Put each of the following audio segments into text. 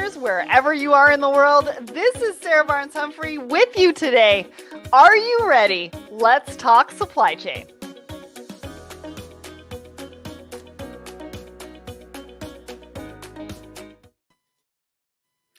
listeners, wherever you are in the world. This is Sarah Barnes-Humphrey with you today. Are you ready? Let's talk supply chain.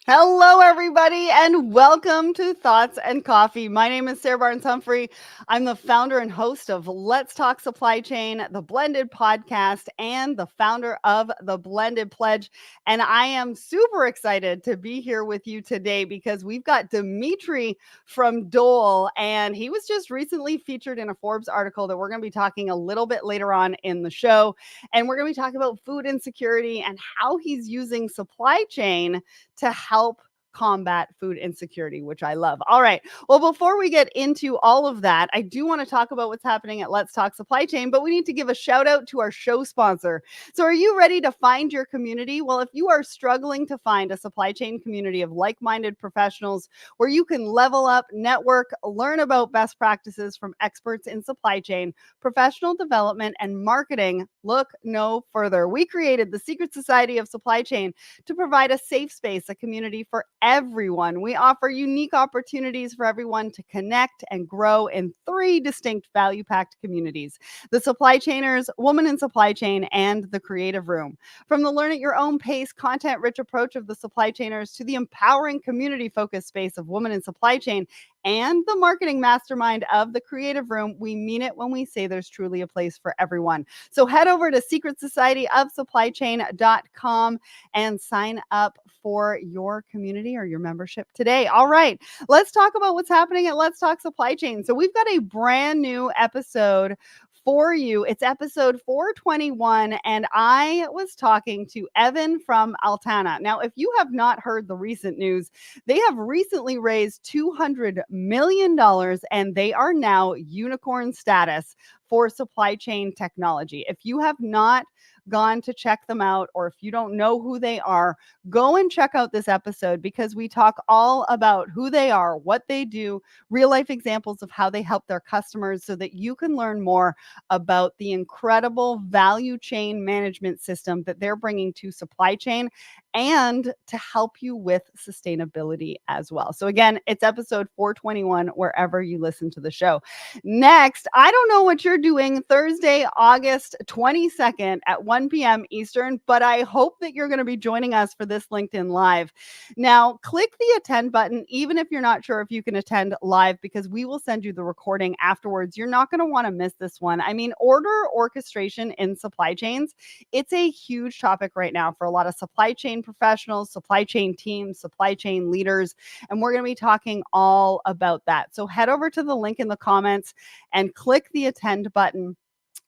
Hello, everybody, and welcome to Thoughts and Coffee. My name is Sarah Barnes-Humphrey. I'm the founder and host of Let's Talk Supply Chain, the Blended Podcast, and the founder of the Blended Pledge. And I am super excited to be here with you today because we've got Dimitri from Dole, and he was just recently featured in a Forbes article that we're going to be talking a little bit later on in the show. And we're going to be talking about food insecurity and how he's using supply chain to help combat food insecurity, which I love. All right. Well, before we get into all of that, I do want to talk about what's happening at Let's Talk Supply Chain, but we need to give a shout out to our show sponsor. So are you ready to find your community? Well, if you are struggling to find a supply chain community of like-minded professionals where you can level up, network, learn about best practices from experts in supply chain, professional development, and marketing, look no further. We created the Secret Society of Supply Chain to provide a safe space, a community for everyone. We offer unique opportunities for everyone to connect and grow in 3 distinct value-packed communities: the Supply Chainers, Women in Supply Chain, and the Creative Room. From the learn at your own pace, content-rich approach of the Supply Chainers to the empowering community-focused space of Women in Supply Chain and the marketing mastermind of the Creative Room, we mean it when we say there's truly a place for everyone. So head over to secretsocietyofsupplychain.com and sign up for your community or your membership today. All right, let's talk about what's happening at Let's Talk Supply Chain. So we've got a brand new episode for you. It's episode 421, and I was talking to Evan from Altana. Now, if you have not heard the recent news, they have recently raised $200 million, and they are now unicorn status for supply chain technology. If you have not gone to check them out, or if you don't know who they are, go and check out this episode because we talk all about who they are, what they do, real life examples of how they help their customers so that you can learn more about the incredible value chain management system that they're bringing to supply chain and to help you with sustainability as well. So again, it's episode 421 wherever you listen to the show. Next, I don't know what you're doing Thursday, August 22nd at 1 p.m. Eastern, but I hope that you're going to be joining us for this LinkedIn Live. Now, click the attend button, even if you're not sure if you can attend live, because we will send you the recording afterwards. You're not going to want to miss this one. I mean, order orchestration in supply chains. It's a huge topic right now for a lot of supply chain professionals, supply chain teams, supply chain leaders, and we're going to be talking all about that. So head over to the link in the comments and click the attend button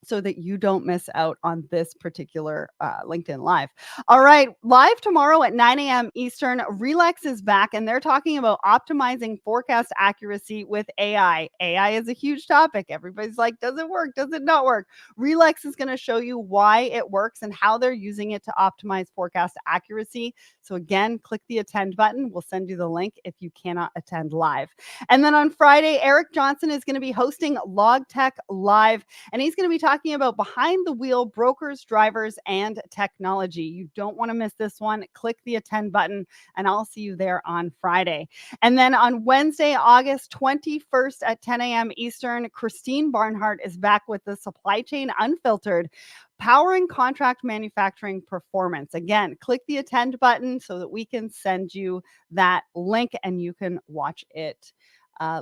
so that you don't miss out on this particular LinkedIn Live. All right, live tomorrow at 9 a.m. Eastern, Relex is back, and they're talking about optimizing forecast accuracy with AI. AI is a huge topic. Everybody's like, does it work? Does it not work? Relex is going to show you why it works and how they're using it to optimize forecast accuracy. So again, click the attend button. We'll send you the link if you cannot attend live. And then on Friday, Eric Johnson is going to be hosting LogTech Live, and he's going to be talking about behind the wheel brokers, drivers, and technology. You don't want to miss this one. Click the attend button, and I'll see you there on Friday. And then on Wednesday, August 21st at 10 a.m. Eastern, Christine Barnhart is back with the Supply Chain Unfiltered, powering contract manufacturing performance. Again, click the attend button so that we can send you that link and you can watch it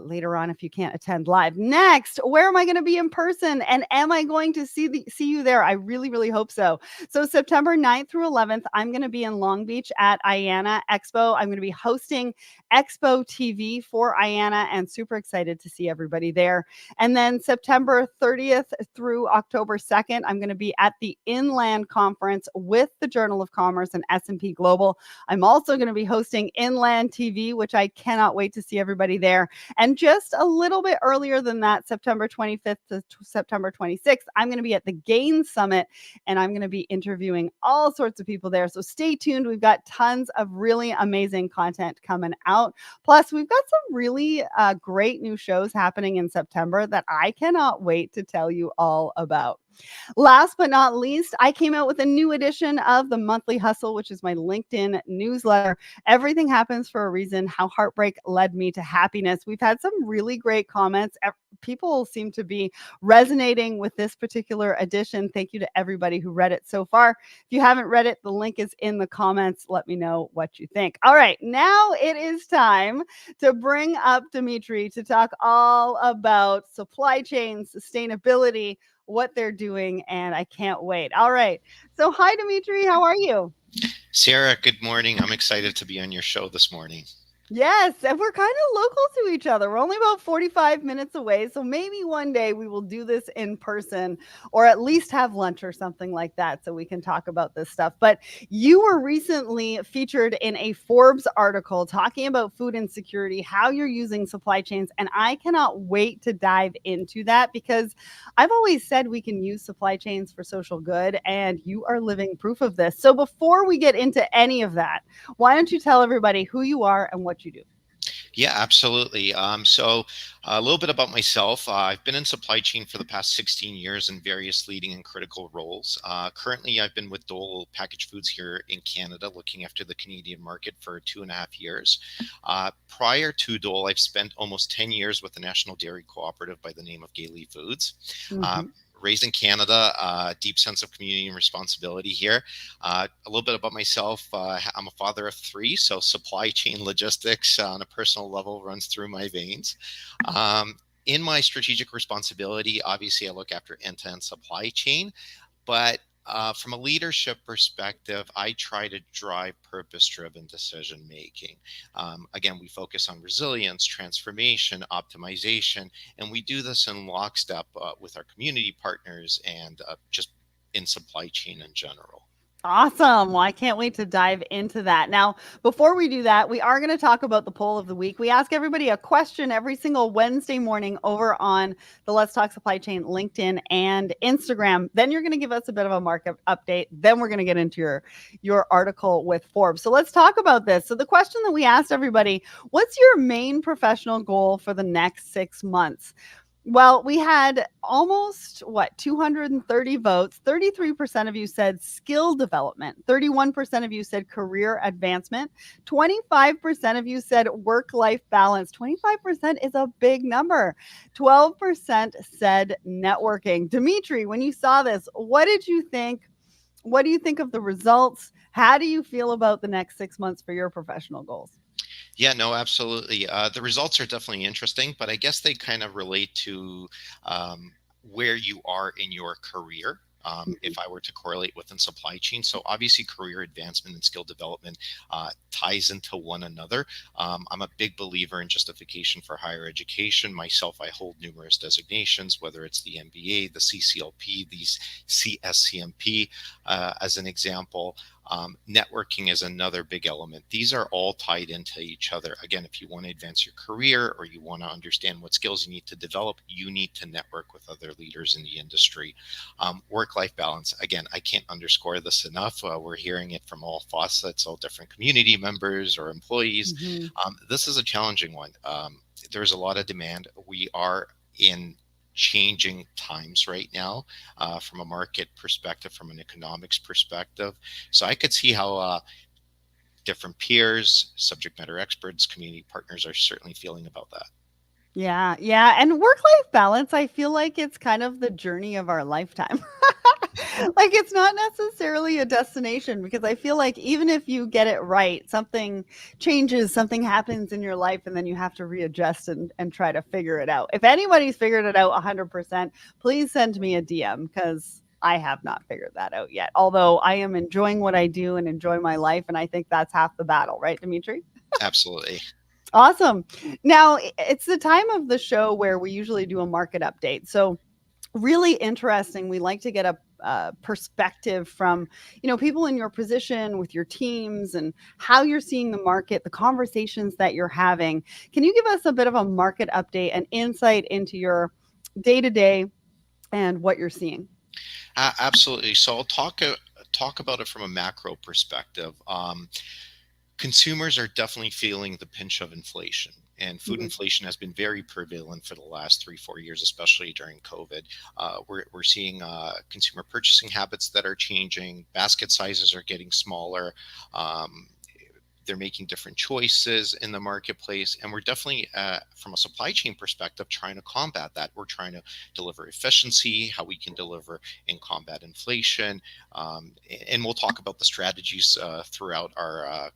later on if you can't attend live. Next, where am I going to be in person? And am I going to see you there? I really, really hope so. So September 9th through 11th, I'm going to be in Long Beach at IANA Expo. I'm going to be hosting Expo TV for IANA and super excited to see everybody there. And then September 30th through October 2nd, I'm going to be at the Inland Conference with the Journal of Commerce and S&P Global. I'm also going to be hosting Inland TV, which I cannot wait to see everybody there. And just a little bit earlier than that, September 25th to September 26th, I'm going to be at the Gain Summit, and I'm going to be interviewing all sorts of people there. So stay tuned. We've got tons of really amazing content coming out. Plus, we've got some really great new shows happening in September that I cannot wait to tell you all about. Last but not least, I came out with a new edition of the Monthly Hustle, which is my LinkedIn newsletter. Everything happens for a reason, how heartbreak led me to happiness. We've had some really great comments. People seem to be resonating with this particular edition. Thank you to everybody who read it so far. If you haven't read it, the link is in the comments. Let me know what you think. All right, now it is time to bring up Dimitri to talk all about supply chain sustainability, what they're doing, and I can't wait. All right. So, hi, Dimitri. How are you? Sarah, good morning. I'm excited to be on your show this morning. Yes, and we're kind of local to each other. We're only about 45 minutes away. So maybe one day we will do this in person or at least have lunch or something like that so we can talk about this stuff. But you were recently featured in a Forbes article talking about food insecurity, how you're using supply chains. And I cannot wait to dive into that because I've always said we can use supply chains for social good, and you are living proof of this. So before we get into any of that, why don't you tell everybody who you are and what you do? Yeah, absolutely. So, a little bit about myself. I've been in supply chain for the past 16 years in various leading and critical roles. Currently, I've been with Dole Packaged Foods here in Canada, looking after the Canadian market for 2.5 years. Prior to Dole, I've spent almost 10 years with the National Dairy Cooperative by the name of Gailey Foods. Uh, Mhm. Raised in Canada, deep sense of community and responsibility here. A little bit about myself. I'm a father of three, so supply chain logistics on a personal level runs through my veins. In my strategic responsibility, obviously, I look after end-to-end supply chain, but from a leadership perspective, I try to drive purpose driven decision making. Again, we focus on resilience, transformation, optimization, and we do this in lockstep with our community partners and just in supply chain in general. Awesome. Well, I can't wait to dive into that. Now, before we do that, we are going to talk about the poll of the week. We ask everybody a question every single Wednesday morning over on the Let's Talk Supply Chain LinkedIn and Instagram. Then you're going to give us a bit of a market update. Then we're going to get into your article with Forbes. So let's talk about this. So the question that we asked everybody, what's your main professional goal for the next 6 months? Well, we had almost 230 votes. 33% of you said skill development. 31% of you said career advancement. 25% of you said work life balance. 25% is a big number. 12% said networking. Dimitri, when you saw this, what did you think? What do you think of the results? How do you feel about the next 6 months for your professional goals? Yeah, no, absolutely. The results are definitely interesting, but I guess they kind of relate to where you are in your career. Mhm. If I were to correlate within supply chain, so obviously career advancement and skill development ties into one another. I'm a big believer in justification for higher education. Myself, I hold numerous designations, whether it's the MBA, the CCLP, the CSCMP, as an example. Networking is another big element. These are all tied into each other. Again, if you want to advance your career or you want to understand what skills you need to develop, you need to network with other leaders in the industry. Work-life balance. Again, I can't underscore this enough. We're hearing it from all facets, all different community members or employees. Mhm. This is a challenging one. There's a lot of demand. We are in changing times right now from a market perspective, from an economics perspective. So I could see how different peers, subject matter experts, community partners are certainly feeling about that. Yeah, yeah, and work-life balance, I feel like it's kind of the journey of our lifetime. Like, it's not necessarily a destination because I feel like even if you get it right, something changes, something happens in your life, and then you have to readjust and try to figure it out. If anybody's figured it out 100%, please send me a DM because I have not figured that out yet. Although I am enjoying what I do and enjoy my life, and I think that's half the battle, right, Dimitri? Absolutely. Awesome. Now, it's the time of the show where we usually do a market update. So, really interesting. We like to get a perspective from people in your position with your teams and how you're seeing the market, the conversations that you're having. Can you give us a bit of a market update and insight into your day to day and what you're seeing? Absolutely. So I'll talk about it from a macro perspective. Consumers are definitely feeling the pinch of inflation. and food Mhm. inflation has been very prevalent for the last 3, 4 years, especially during COVID. We're seeing consumer purchasing habits that are changing. Basket sizes are getting smaller. Um, they're making different choices in the marketplace, and we're definitely from a supply chain perspective trying to combat that. We're trying to deliver efficiency, how we can deliver and combat inflation, and we'll talk about the strategies throughout our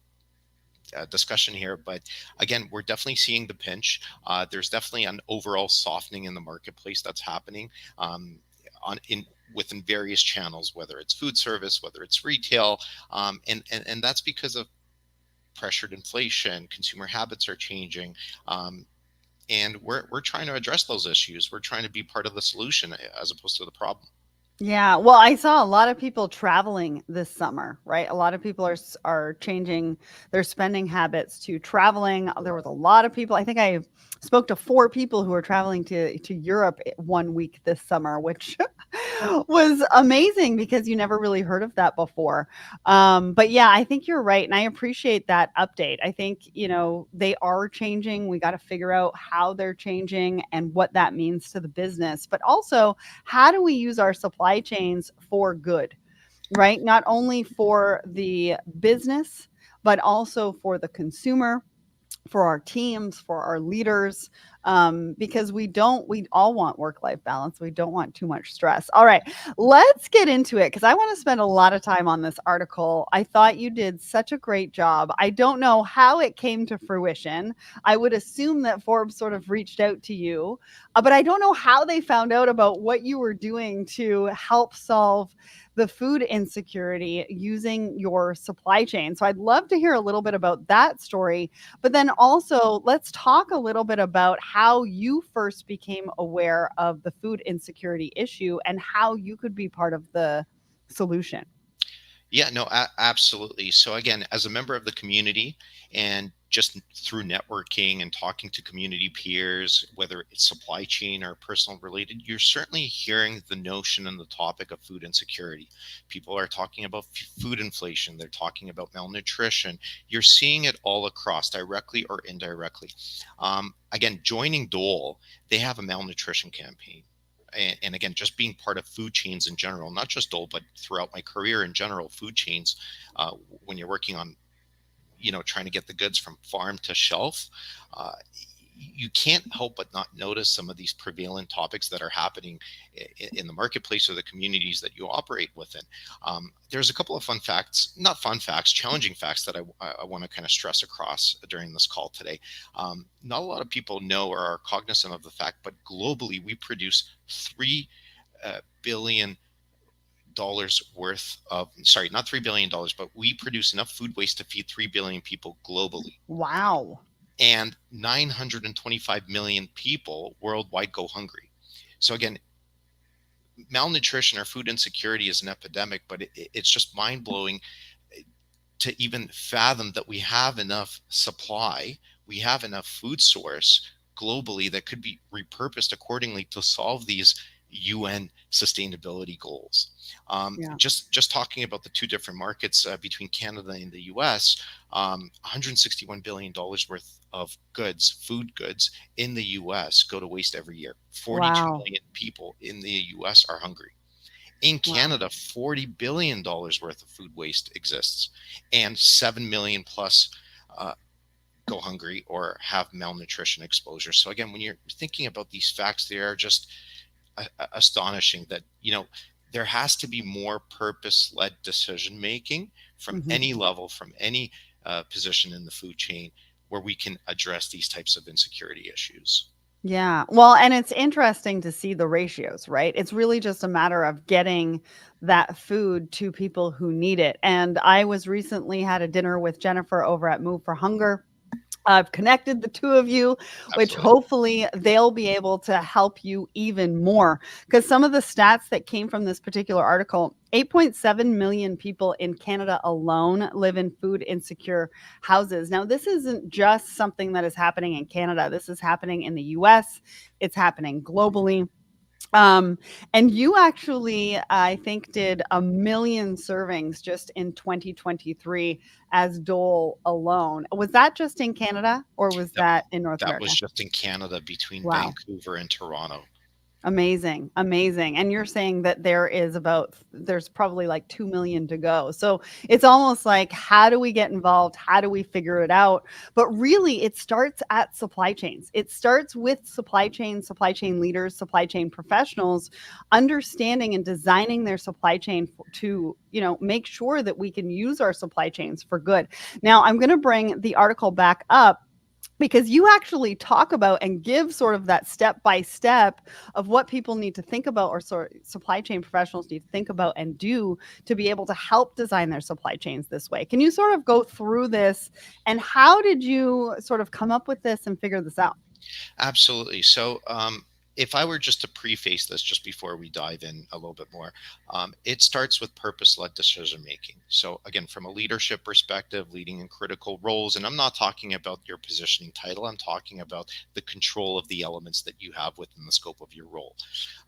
discussion here. But again, we're definitely seeing the pinch. There's definitely an overall softening in the marketplace that's happening on in within various channels, whether it's food service, whether it's retail, and that's because of pressured inflation. Consumer habits are changing. Um, and we're trying to address those issues. We're trying to be part of the solution as opposed to the problem. Yeah, well, I saw a lot of people traveling this summer, right? A lot of people are changing their spending habits to traveling. There was a lot of people. I think I spoke to 4 people who were traveling to Europe 1 week this summer, which was amazing because you never really heard of that before. But yeah, I think you're right, and I appreciate that update. I think, they are changing. We gotta figure out how they're changing and what that means to the business, but also how do we use our supply chains for good, right? Not only for the business, but also for the consumer, for our teams, for our leaders, because we all want work life balance. We don't want too much stress. All right, let's get into it because I want to spend a lot of time on this article. I thought you did such a great job. I don't know how it came to fruition. I would assume that Forbes sort of reached out to you, but I don't know how they found out about what you were doing to help solve the food insecurity using your supply chain. So I'd love to hear a little bit about that story, but then also, let's talk a little bit about how you first became aware of the food insecurity issue and how you could be part of the solution. Yeah, no, absolutely. So again, as a member of the community and just through networking and talking to community peers, whether it's supply chain or personal related, you're certainly hearing the notion and the topic of food insecurity. People are talking about food inflation. They're talking about malnutrition. You're seeing it all across, directly or indirectly. Again, joining Dole, they have a malnutrition campaign. And again, just being part of food chains in general, not just Dole, but throughout my career in general, food chains, uh, when you're working on, trying to get the goods from farm to shelf, uh, you can't help but not notice some of these prevalent topics that are happening in the marketplace or the communities that you operate within. There's a couple of fun facts, not fun facts, challenging facts that I want to kind of stress across during this call today. Not a lot of people know or are cognizant of the fact, but globally we produce 3 billion dollars worth of, sorry, not $3 billion, but we produce enough food waste to feed 3 billion people globally. Wow. And 925 million people worldwide go hungry. So again, malnutrition or food insecurity is an epidemic, but it's just mind blowing to even fathom that we have enough supply, we have enough food source globally that could be repurposed accordingly to solve these UN sustainability goals. Yeah. Just talking about the two different markets between Canada and the U.S., $161 billion worth of goods, food goods in the U.S. go to waste every year. 42 Wow. million people in the U.S. are hungry. In Wow. Canada, $40 billion worth of food waste exists, and 7 million plus uh, go hungry or have malnutrition exposure. So again, when you're thinking about these facts, they are just astonishing that, there has to be more purpose-led decision making from Mhm. any level, from any position in the food chain, where we can address these types of insecurity issues. Yeah. Well, and it's interesting to see the ratios, right? It's really just a matter of getting that food to people who need it. And I was recently had a dinner with Jennifer over at Move for Hunger. I've connected the 2 of you, which Absolutely. hopefully they'll be able to help you even more. Because some of the stats that came from this particular article, 8.7 million people in Canada alone live in food insecure houses. Now, this isn't just something that is happening in Canada. This is happening in the US. It's happening globally. Um, and you actually, I think, did 1 million servings just in 2023 as Dole alone. Was that just in Canada or was That, that in North that was America? just in Canada between Wow. Vancouver and Toronto. Amazing, amazing. And you're saying that there's probably like 2 million to go. So it's almost like, how do we get involved? How do we figure it out? But really, it starts at supply chains. It starts with supply chain leaders, supply chain professionals, understanding and designing their supply chain to, make sure that we can use our supply chains for good. Now, I'm going to bring the article back up because you actually talk about and give sort of that step by step of what people need to think about, or sort of supply chain professionals need to think about and do to be able to help design their supply chains this way. Can you sort of go through this, and how did you sort of come up with this and figure this out? Absolutely. So, if I were just to preface this just before we dive in a little bit more, it starts with purpose led decision making. So, again, from a leadership perspective, leading in critical roles, and I'm not talking about your positioning title, I'm talking about the control of the elements that you have within the scope of your role.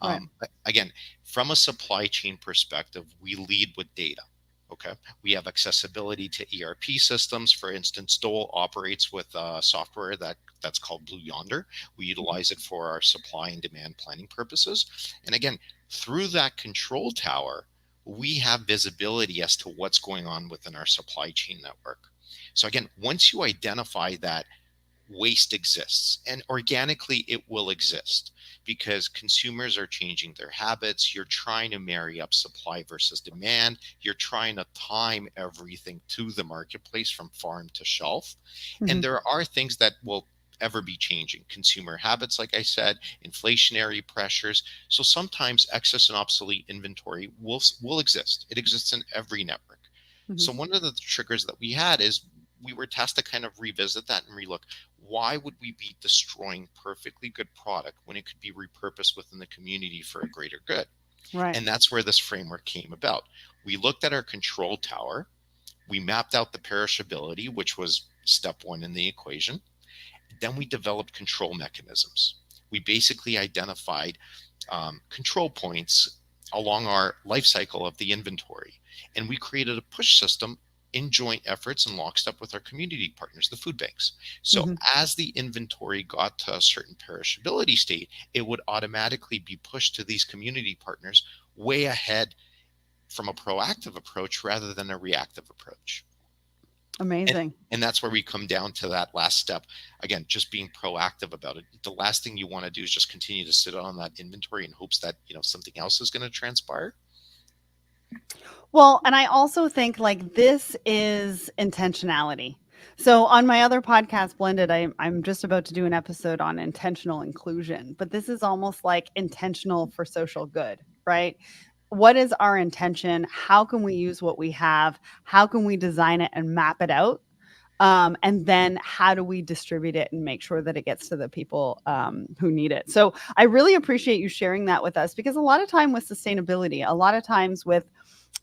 Right. Again, from a supply chain perspective, we lead with data. Okay. We have accessibility to ERP systems. For instance, Dole operates with software that's called Blue Yonder. We utilize it for our supply and demand planning purposes. And again, through that control tower, we have visibility as to what's going on within our supply chain network. So again, once you identify that waste exists, and organically it will exist because consumers are changing their habits. You're trying to marry up supply versus demand. You're trying to time everything to the marketplace from farm to shelf. And Mhm. there are things that will ever be changing: consumer habits, like I said, inflationary pressures. So sometimes excess and obsolete inventory will exist. It exists in every network. Mhm. So one of the triggers that we had is we were tasked to kind of revisit that and relook: why would we be destroying perfectly good product when it could be repurposed within the community for a greater good? Right. And that's where this framework came about. We looked at our control tower, we mapped out the perishability, which was step one in the equation. Then we developed control mechanisms. We basically identified control points along our life cycle of the inventory. And we created a push system in joint efforts and lockstep with our community partners, the food banks. So Mhm. as the inventory got to a certain perishability state, it would automatically be pushed to these community partners way ahead, from a proactive approach rather than a reactive approach. and Amazing. and that's where we come down to that last step. Again, just being proactive about it. The last thing you want to do is just continue to sit on that inventory in hopes that something else is going to transpire. Well, and I also think like this is intentionality. So on my other podcast, Blended, I'm just about to do an episode on intentional inclusion, but this is almost like intentional for social good, right? What is our intention? How can we use what we have? How can we design it and map it out? And then how do we distribute it and make sure that it gets to the people who need it? So I really appreciate you sharing that with us, because a lot of time with sustainability, a lot of times with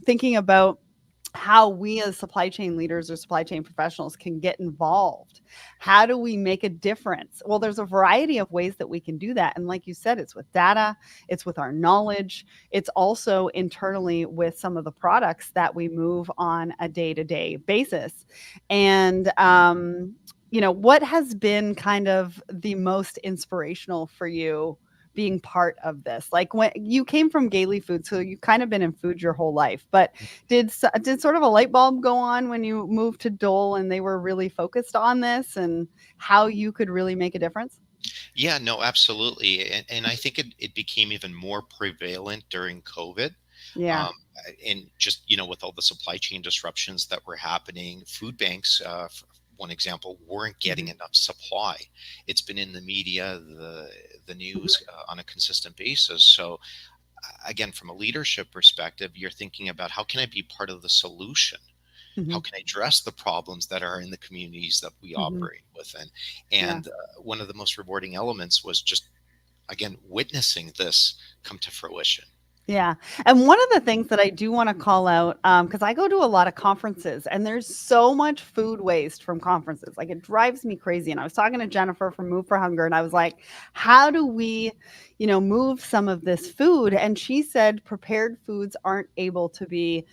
thinking about how we as supply chain leaders or supply chain professionals can get involved. How do we make a difference? Well, there's a variety of ways that we can do that. And like you said, it's with data, it's with our knowledge, it's also internally with some of the products that we move on a day to day basis. And, what has been kind of the most inspirational for you being part of this? Like, when you came from Gailey Food, so you've kind of been in food your whole life, but did sort of a light bulb go on when you moved to Dole and they were really focused on this and how you could really make a difference? Yeah, no, absolutely. And I think it became even more prevalent during COVID. Yeah. Um, and just, with all the supply chain disruptions that were happening, food banks, for one example, weren't getting Mhm. enough supply. It's been in the media, the Mhm. news on a consistent basis. So again, from a leadership perspective, you're thinking about: how can I be part of the solution? How Mhm. can I address the problems that are in the communities that we Mhm. operate within? Yeah. And one of the most rewarding elements was just, again, witnessing this come to fruition. Yeah. And one of the things that I do want to call out, because I go to a lot of conferences and there's so much food waste from conferences. Like it drives me crazy. And I was talking to Jennifer from Move for Hunger and I was like, how do we, move some of this food? And she said prepared foods aren't able to be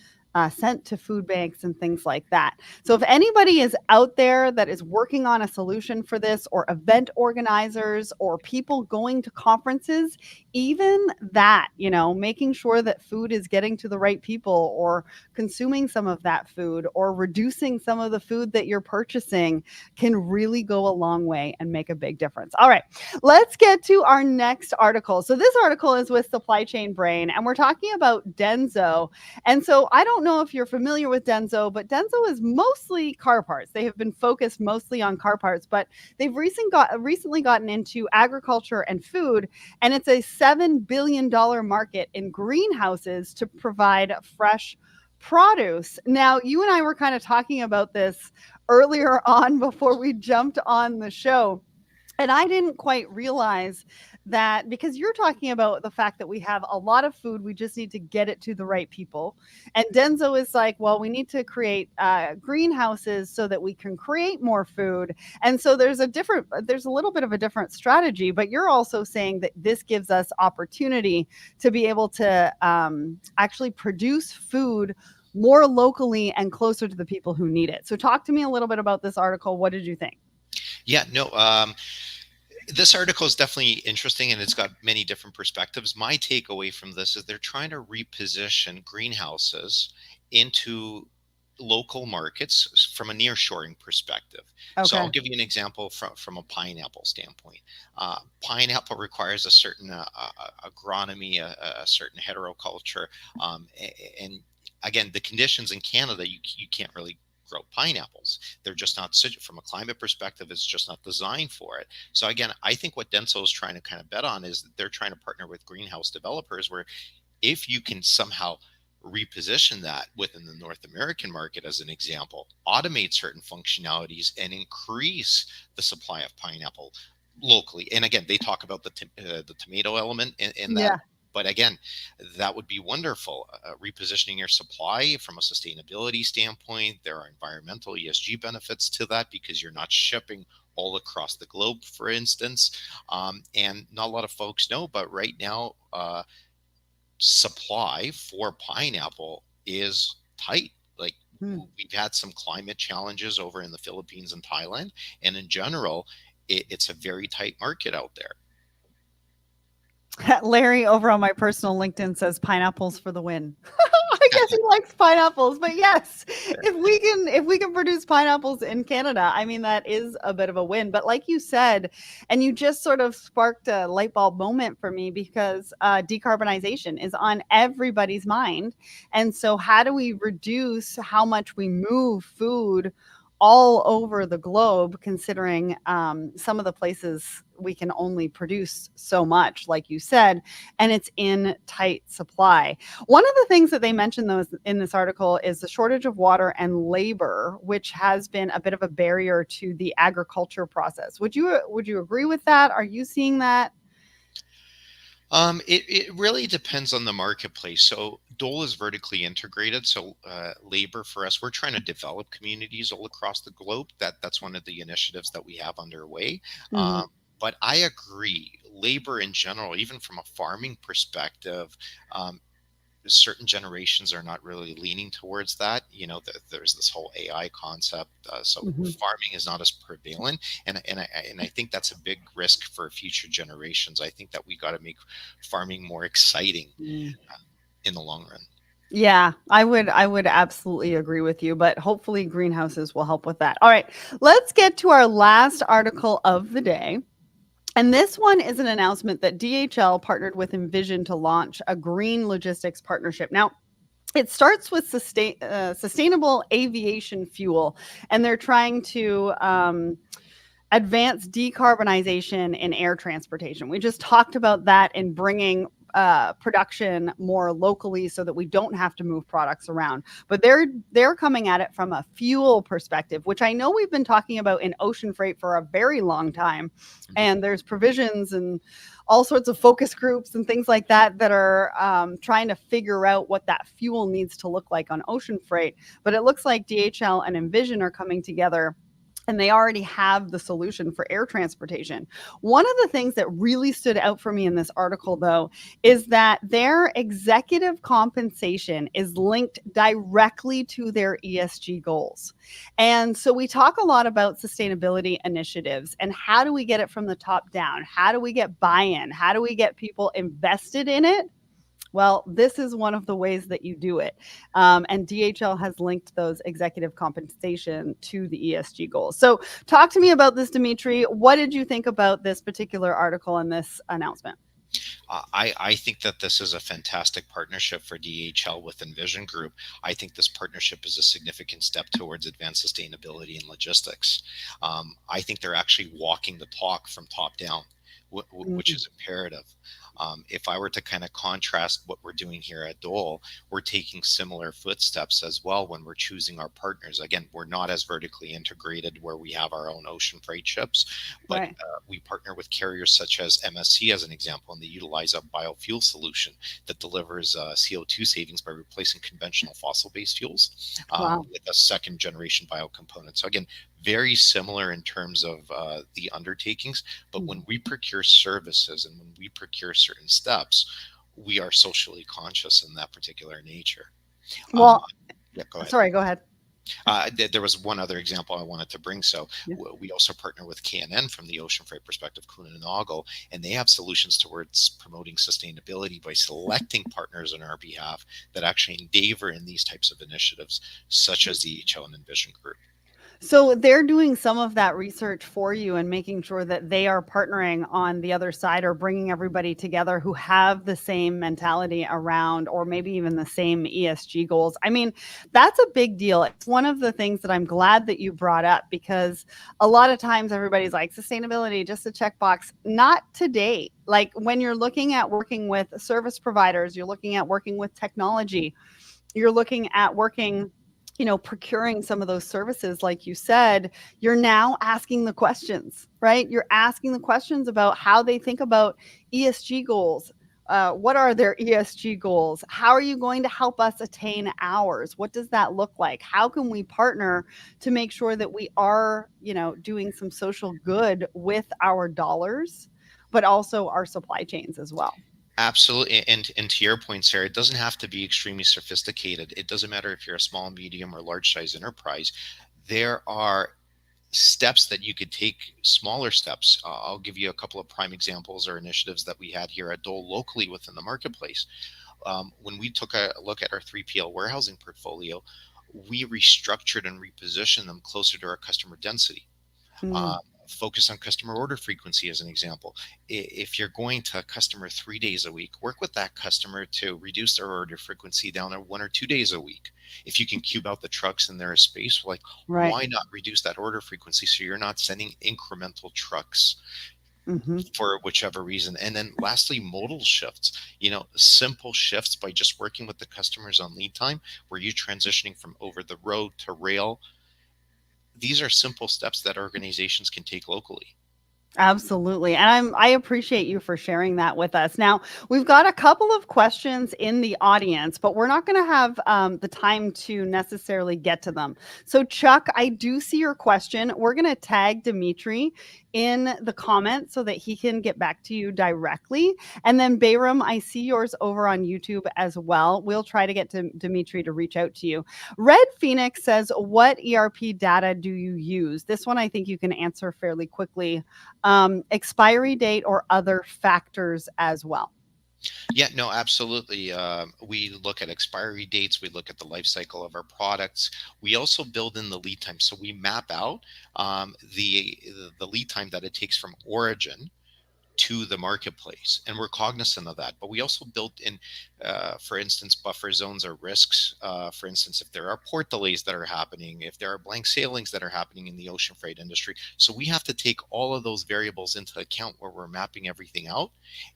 sent to food banks and things like that. So if anybody is out there that is working on a solution for this, or event organizers or people going to conferences, even that, making sure that food is getting to the right people, or consuming some of that food, or reducing some of the food that you're purchasing, can really go a long way and make a big difference. All right, let's get to our next article. So this article is with Supply Chain Brain, and we're talking about Denso. And so I don't know if you're familiar with Denso, but Denso is mostly car parts. They have been focused mostly on car parts, but they've recently gotten into agriculture and food, and it's a $7 billion market in greenhouses to provide fresh produce. Now, you and I were kind of talking about this earlier on before we jumped on the show. And I didn't quite realize that, because you're talking about the fact that we have a lot of food, we just need to get it to the right people. And Denzo is like, well, we need to create greenhouses so that we can create more food. And so there's a little bit of a different strategy, but you're also saying that this gives us opportunity to be able to actually produce food more locally and closer to the people who need it. So talk to me a little bit about this article. What did you think? Yeah, no, this article is definitely interesting and it's got many different perspectives. My takeaway from this is they're trying to reposition greenhouses into local markets from a nearshoring perspective. So I'll Okay. give you an example from a pineapple standpoint. Pineapple requires a certain agronomy, a certain heteroculture, and again, the conditions in Canada, you can't really grow pineapples. They're just not, from a climate perspective, it's just not designed for it. So again, I think what Denso is trying to kind of bet on is that they're trying to partner with greenhouse developers, where if you can somehow reposition that within the North American market, as an example, automate certain functionalities and increase the supply of pineapple locally. And again, they talk about the tomato element in that. Yeah. But again, that would be wonderful. Repositioning your supply from a sustainability standpoint, there are environmental ESG benefits to that because you're not shipping all across the globe, for instance. And not a lot of folks know, but right now, supply for pineapple is tight. Like, Hmm. we've had some climate challenges over in the Philippines and Thailand, and in general, it's a very tight market out there. Larry over on my personal LinkedIn says pineapples for the win. I guess he likes pineapples, but yes, if we can produce pineapples in Canada, I mean that is a bit of a win. But like you said, and you just sort of sparked a light bulb moment for me, because decarbonization is on everybody's mind, and so how do we reduce how much we move food all over the globe, considering some of the places we can only produce so much, like you said, and it's in tight supply. One of the things that they mentioned, though, in this article is the shortage of water and labor, which has been a bit of a barrier to the agriculture process. Would you agree with that? Are you seeing that? It really depends on the marketplace. So Dole is vertically integrated. So labor for us, we're trying to develop communities all across the globe. That's one of the initiatives that we have underway. Mhm. But I agree, labor in general, even from a farming perspective, um, certain generations are not really leaning towards that. There's this whole AI concept, so Mhm. farming is not as prevalent, and I think that's a big risk for future generations. I think that we got to make farming more exciting Mm. in the long run. Yeah, I would absolutely agree with you, but hopefully greenhouses will help with that. All right, let's get to our last article of the day. And this one is an announcement that DHL partnered with Envision to launch a green logistics partnership. Now, it starts with sustainable aviation fuel, and they're trying to advance decarbonization in air transportation. We just talked about that, in bringing production more locally so that we don't have to move products around. But they're coming at it from a fuel perspective, which I know we've been talking about in ocean freight for a very long time. Mhm. And there's provisions and all sorts of focus groups and things like that that are trying to figure out what that fuel needs to look like on ocean freight. But it looks like DHL and Envision are coming together and they already have the solution for air transportation. One of the things that really stood out for me in this article, though, is that their executive compensation is linked directly to their ESG goals. And so we talk a lot about sustainability initiatives and how do we get it from the top down? How do we get buy in? How do we get people invested in it? Well, this is one of the ways that you do it. And DHL has linked those executive compensation to the ESG goals. So, talk to me about this, Dimitri. What did you think about this particular article and this announcement? I think that this is a fantastic partnership for DHL with Envision Group. I think this partnership is a significant step towards advanced sustainability and logistics. I think they're actually walking the talk from top down, which Mm, is imperative. If I were to kind of contrast what we're doing here at Dole, we're taking similar footsteps as well when we're choosing our partners. Again, we're not as vertically integrated where we have our own ocean freight ships, but right. we partner with carriers such as MSC as an example, and they utilize a biofuel solution that delivers CO2 savings by replacing conventional fossil-based fuels Wow. with a second generation biocomponent. So again, very similar in terms of the undertakings, but when Mhm. we procure services and when we procure certain steps, we are socially conscious in that particular nature. Uh, Well, yeah, go ahead. sorry, go ahead. There was one other example I wanted to bring. So Yeah. we also partner with K&N from the ocean freight perspective, Kuehne and Nagel, and they have solutions towards promoting sustainability by selecting partners on our behalf that actually endeavor in these types of initiatives, such as the HO and Envision Group. So they're doing some of that research for you and making sure that they are partnering on the other side or bringing everybody together who have the same mentality around or maybe even the same ESG goals. I mean, that's a big deal. It's one of the things that I'm glad that you brought up because a lot of times everybody's like sustainability, just a checkbox. Not today. Like when you're looking at working with service providers, you're looking at working with technology, you're looking at working, procuring some of those services like you said, you're now asking the questions, right? You're asking the questions about how they think about ESG goals. What are their ESG goals? How are you going to help us attain ours? What does that look like? How can we partner to make sure that we are, doing some social good with our dollars, but also our supply chains as well? Absolutely. And to your point, Sarah, it doesn't have to be extremely sophisticated. It doesn't matter if you're a small, medium, or large size enterprise. There are steps that you could take, smaller steps. I'll give you a couple of prime examples or initiatives that we had here at Dole locally within the marketplace. When we took a look at our 3PL warehousing portfolio, we restructured and repositioned them closer to our customer density. Mm, Uh, Focus on customer order frequency as an example. If you're going to a customer 3 days a week, work with that customer to reduce their order frequency down to 1 or 2 days a week. If you can cube out the trucks and there is space, like right. why not reduce that order frequency so you're not sending incremental trucks Hmm. for whichever reason. And then lastly, modal shifts, simple shifts by just working with the customers on lead time, where you're transitioning from over the road to rail. These are simple steps that organizations can take locally. Absolutely. And I appreciate you for sharing that with us. Now, we've got a couple of questions in the audience, but we're not going to have the time to necessarily get to them. So, Chuck, I do see your question. We're going to tag Dimitri in the comments so that he can get back to you directly. And then, Bayram, I see yours over on YouTube as well. We'll try to get to Dimitri to reach out to you. Red Phoenix says, what ERP data do you use? This one I think you can answer fairly quickly. Expiry date or other factors as well. Yeah, no, absolutely. We look at expiry dates. We look at the life cycle of our products. We also build in the lead time. So we map out the lead time that it takes from origin to the marketplace, and we're cognizant of that. But we also built in, for instance, buffer zones or risks. For instance, if there are port delays that are happening, if there are blank sailings that are happening in the ocean freight industry, so we have to take all of those variables into account where we're mapping everything out.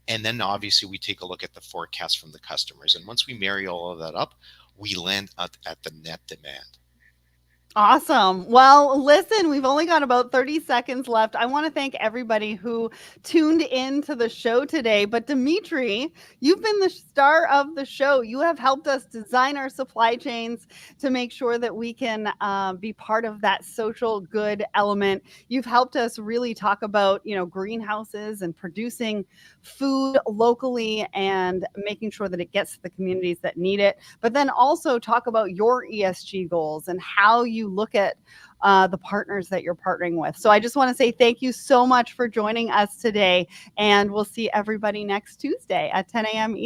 And then obviously we take a look at the forecast from the customers, and once we marry all of that up, we land at the net demand. Awesome. Well, listen, we've only got about 30 seconds left. I want to thank everybody who tuned in to the show today. But Dimitri, you've been the star of the show. You have helped us design our supply chains to make sure that we can be part of that social good element. You've helped us really talk about, greenhouses and producing food locally and making sure that it gets to the communities that need it. But then also talk about your ESG goals and how you look at the partners that you're partnering with. So I just want to say thank you so much for joining us today. And we'll see everybody next Tuesday at 10 a.m. Eastern.